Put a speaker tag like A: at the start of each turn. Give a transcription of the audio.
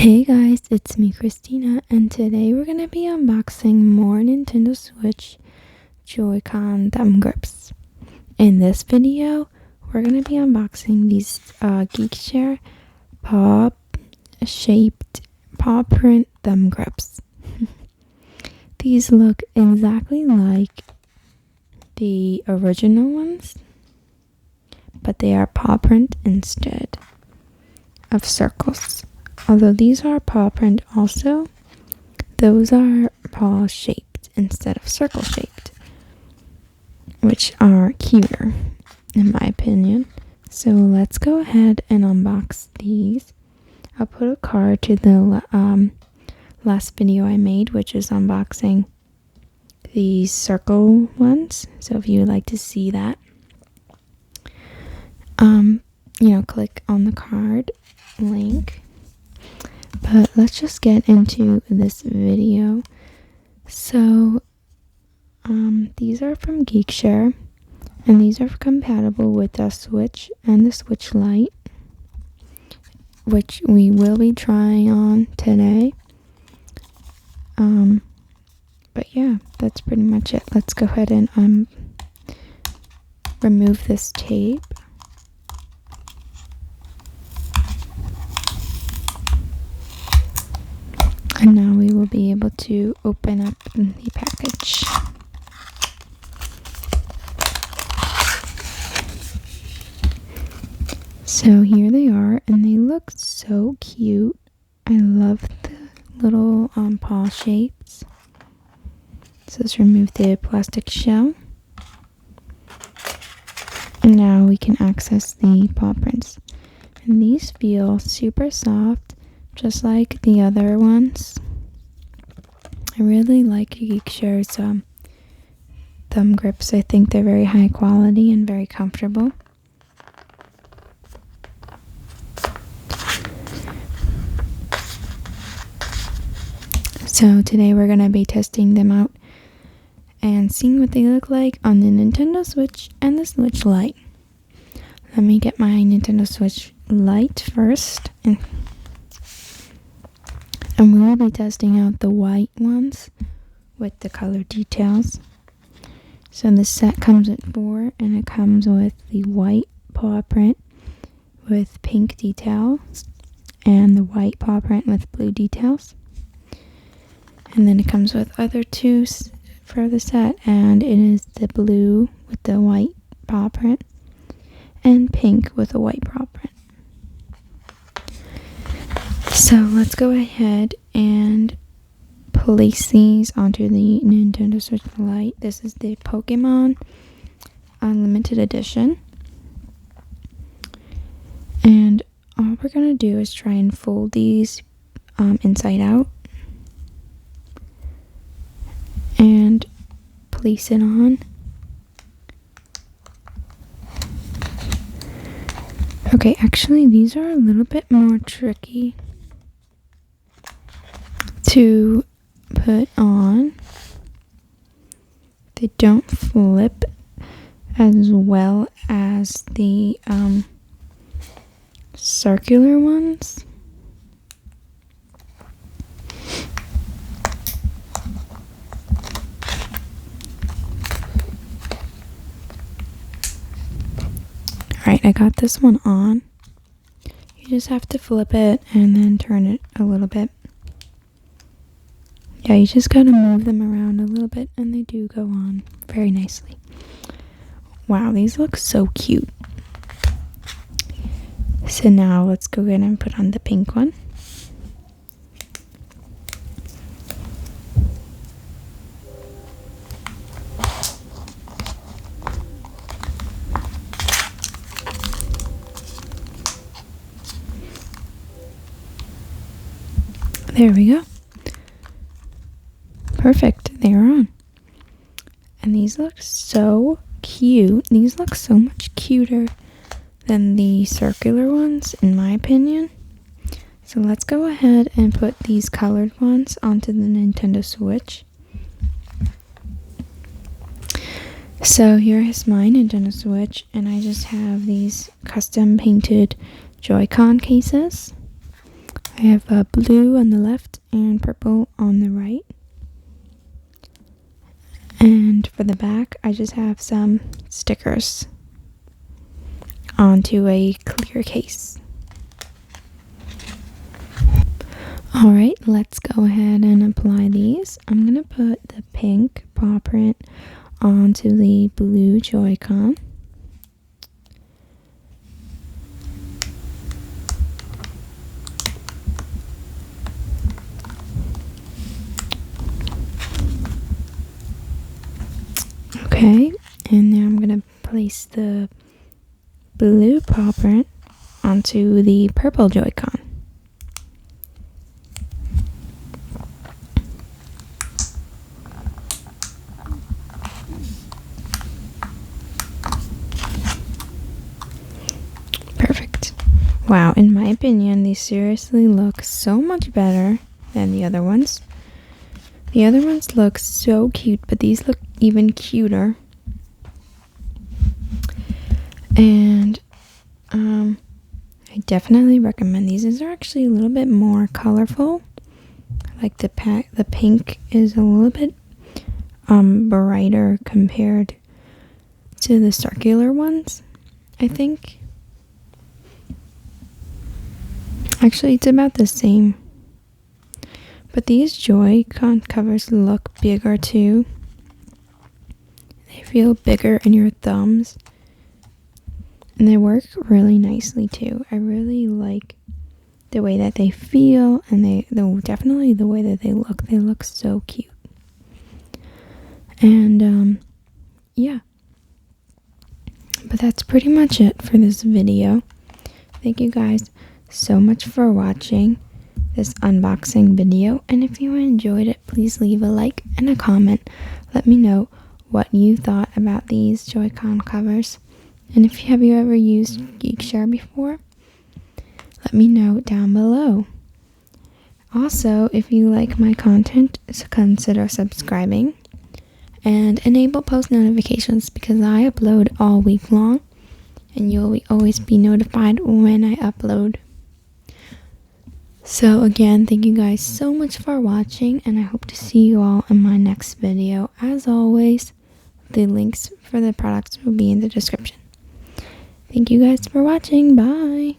A: Hey guys, it's me Christina, and today we're going to be unboxing more Nintendo Switch JoyCon thumb grips. In this video, we're going to be unboxing these Geekshare paw-shaped paw print thumb grips. These look exactly like the original ones, but they are paw print instead of circles. Although these are paw print also, those are paw shaped instead of circle shaped, which are cuter in my opinion. So let's go ahead and unbox these. I'll put a card to the last video I made, which is unboxing these circle ones. So if you would like to see that, click on the card link. But let's just get into this video. So these are from Geekshare, and these are compatible with the Switch and the Switch Lite, which we will be trying on today. But yeah, that's pretty much it. Let's go ahead and remove this tape. And now we will be able to open up the package. So here they are, and they look so cute. I love the little paw shapes. So let's remove the plastic shell. And now we can access the paw prints. And these feel super soft, just like the other ones. I really like Geekshare's thumb grips. I think they're very high quality and very comfortable. So today we're going to be testing them out and seeing what they look like on the Nintendo Switch and the Switch Lite. Let me get my Nintendo Switch Lite first, and we will be testing out the white ones with the color details. So the set comes with 4, and it comes with the white paw print with pink details and the white paw print with blue details. And then it comes with other 2 for the set, and it is the blue with the white paw print and pink with a white paw print. So let's go ahead and place these onto the Nintendo Switch Lite. This is the Pokemon Unlimited Edition. And all we're going to do is try and fold these inside out and place it on. Okay, actually these are a little bit more tricky to put on. They don't flip as well as the circular ones. Alright, I got this one on. You just have to flip it and then turn it a little bit. Yeah, you just gotta move them around a little bit, and they do go on very nicely. Wow, these look so cute. So now let's go ahead and put on the pink one. There we go. Perfect, they're on. And these look so cute. These look so much cuter than the circular ones, in my opinion. So let's go ahead and put these colored ones onto the Nintendo Switch. So here is my Nintendo Switch, and I just have these custom painted JoyCon cases. I have blue on the left and purple on the right. And for the back, I just have some stickers onto a clear case. Alright, let's go ahead and apply these. I'm going to put the pink paw print onto the blue Joy-Con. Okay, and now I'm going to place the blue paw print onto the purple Joy-Con. Perfect. Wow, in my opinion, these seriously look so much better than the other ones. The other ones look so cute, but these look even cuter. And I definitely recommend these. These are actually a little bit more colorful. Like the pink is a little bit brighter compared to the circular ones, I think. Actually, it's about the same. But these Joy-Con covers look bigger too. They feel bigger in your thumbs. And they work really nicely too. I really like the way that they feel, and definitely the way that they look. They look so cute. And yeah. But that's pretty much it for this video. Thank you guys so much for watching this unboxing video, and if you enjoyed it, please leave a like and a comment. Let me know what you thought about these Joy-Con covers, and if you ever used Geekshare before, let me know down below. Also, if you like my content, consider subscribing and enable post notifications, because I upload all week long and you'll always be notified when I upload. So again, thank you guys so much for watching, and I hope to see you all in my next video. As always, the links for the products will be in the description. Thank you guys for watching. Bye!